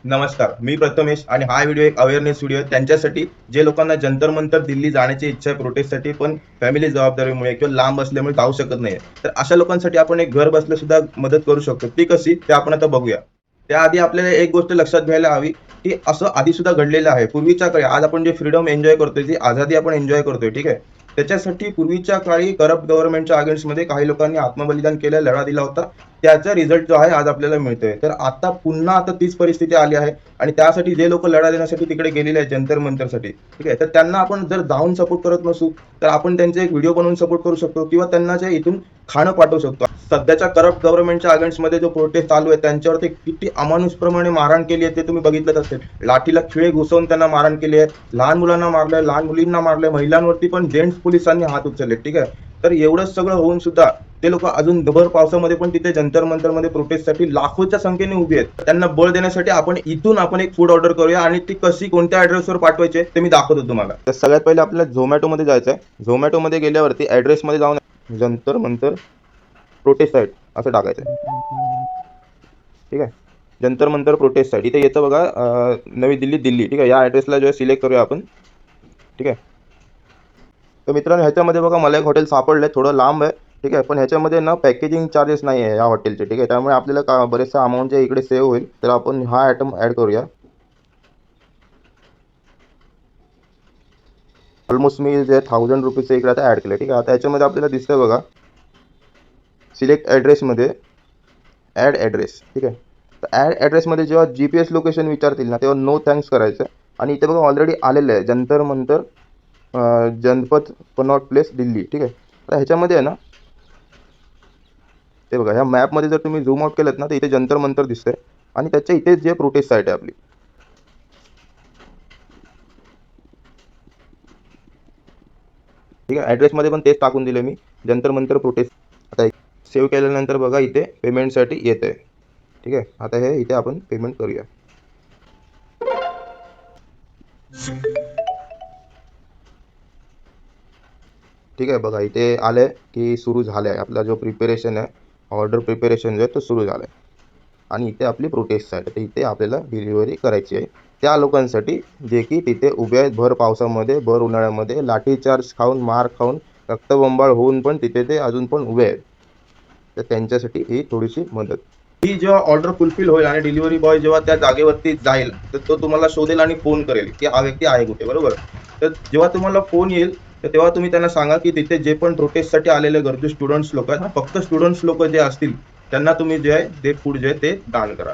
नमस्कार, मी प्रथमेश आणि हा व्हिडिओ एक अवेअरनेस व्हिडिओ आहे त्यांच्यासाठी जे लोकांना जंतर मंतर दिल्ली जाण्याची इच्छा आहे प्रोटेस्टसाठी, पण फॅमिली जबाबदारीमुळे किंवा लांब असल्यामुळे जाऊ शकत नाही. तर अशा लोकांसाठी आपण एक घर बसल्या सुद्धा मदत करू शकतो. ती कशी ते आपण आता बघूया. त्याआधी आपल्याला एक गोष्ट लक्षात घ्यायला हवी, की असं आधी सुद्धा घडलेलं आहे. पूर्वीच्या काळी आज आपण जे फ्रीडम एन्जॉय करतोय, जी आझादी आपण एन्जॉय करतोय, ठीक आहे. त्याच्यासाठी पूर्वीच्या काळी करप्ट गव्हर्नमेंटच्या अगेन्स्टमध्ये काही लोकांनी आत्मबलिदान केलं, लढा दिला होता. त्याचा रिझल्ट जो आहे आज आपल्याला मिळतोय. तर आता पुन्हा तीच परिस्थिती आली आहे आणि त्यासाठी जे लोक लढा देण्यासाठी तिकडे गेलेले आहेत जंतर मंतरसाठी, ठीक आहे, तर त्यांना आपण जर जाऊन सपोर्ट करत नसू तर आपण त्यांचे एक व्हिडिओ बनवून सपोर्ट करू शकतो किंवा त्यांना जे इथून खाणं पाठवू शकतो. सध्याच्या करप्ट गव्हर्नमेंटच्या अगेन्स्ट मध्ये जो प्रोटेस्ट चालू आहे त्यांच्यावर ते किती अमानुषप्रमाणे मारहाण केली आहे ते तुम्ही बघितलंच असेल. लाठीला खिळे घुसवून त्यांना मारहाण केली आहे, लहान मुलांना मारलंय, लहान मुलींना मारलंय, महिलांवरती पण जेंट्स पोलिसांनी हात उचलले, ठीक आहे. तर एवढंच सगळं होऊन सुद्धा ते लोक अजून भर पावसामध्ये पण तिथे जंतर मंतरमध्ये प्रोटेस्टसाठी लाखोच्या संख्येने उभी आहेत. त्यांना बळ देण्यासाठी आपण एक फूड ऑर्डर करूया आणि ती कशी कोणत्या ऍड्रेसवर पाठवायची ते मी दाखवतो तुम्हाला. तर सगळ्यात पहिले आपल्याला झोमॅटोमध्ये जायचं आहे. झोमॅटोमध्ये गेल्यावरती ऍड्रेसमध्ये जाऊन जंतर मंतर प्रोटेस्ट साईट असं टाकायचं आहे, ठीक आहे. जंतर मंतर प्रोटेस्ट साईट इथे येतं बघा, नवी दिल्ली दिल्ली, ठीक आहे. या ऍड्रेसला जो सिलेक्ट करूया आपण, ठीक आहे. तर मित्रांनो ह्याच्यामध्ये बघा मला एक हॉटेल सापडलंय, थोडं लांब आहे, ठीक आहे, पण ह्याच्यामध्ये ना पॅकेजिंग चार्जेस नाही आहे या हॉटेलचे, ठीक आहे. त्यामुळे आपल्याला बरेचसा अमाऊंट जे इकडे सेव्ह होईल. तर आपण हा आयटम ऍड करूया. ऑलमोस्ट मी जे 1000 रुपीजचं इकडे आता ऍड केलं, ठीक आहे. आता याच्यामध्ये आपल्याला दिसतंय बघा सिलेक्ट ॲड्रेसमध्ये ॲड ॲड्रेस, ठीक आहे. तर ॲड ॲड्रेसमध्ये जेव्हा GPS लोकेशन विचारतील ना तेव्हा नो थँक्स करायचं आणि इथे बघा ऑलरेडी आलेलं आहे जंतर मंतर जनपथ कनॉट प्लेस दिल्ली, ठीक आहे. तर ह्याच्यामध्ये आहे ना ते बघा ह्या मॅपमध्ये जर तुम्ही झूम आउट केलं ना तर इथे जंतर मंतर दिसतंय आणि त्याच्या इथेच जे प्रोटेस्ट साईट आहे आपली, ठीक आहे. ॲड्रेसमध्ये पण तेच टाकून दिले मी, जंतर मंतर प्रोटेस्ट. आता सेव्ह केल्यानंतर बघा इथे पेमेंटसाठी येत आहे, ठीक आहे. आता हे इथे आपण पेमेंट करूया. ठीक आहे, बघा इथे आलंय की सुरू झालं आहे आपला जो प्रिपेरेशन आहे, ऑर्डर प्रिपेरेशन जो आहे तो सुरू झाला आहे आणि इथे आपली प्रोटेस्ट साईट आहे. इथे आपल्याला डिलिव्हरी करायची आहे त्या लोकांसाठी जे की तिथे उभे आहेत भर पावसामध्ये, भर उन्हाळ्यामध्ये, लाठीचार्ज खाऊन, मार खाऊन, रक्तबंबाळ होऊन पण तिथे ते अजून पण उभे आहेत. तर त्यांच्यासाठी ही थोडीशी मदत. ही जेव्हा ऑर्डर फुलफिल होईल आणि डिलिव्हरी बॉय जेव्हा त्या जागेवरती जाईल तर तो तुम्हाला शोधेल आणि फोन करेल की हा व्यक्ती आहे कुठे, बरोबर. तर जेव्हा तुम्हाला फोन येईल तर तेव्हा तुम्ही त्यांना सांगा की तिथे जे पण प्रोटेस्टसाठी आलेले गरजू स्टुडंट्स लोक आहेत, फक्त स्टुडंट्स लोक जे असतील त्यांना तुम्ही जे आहे ते फूड जे आहे ते दान करा.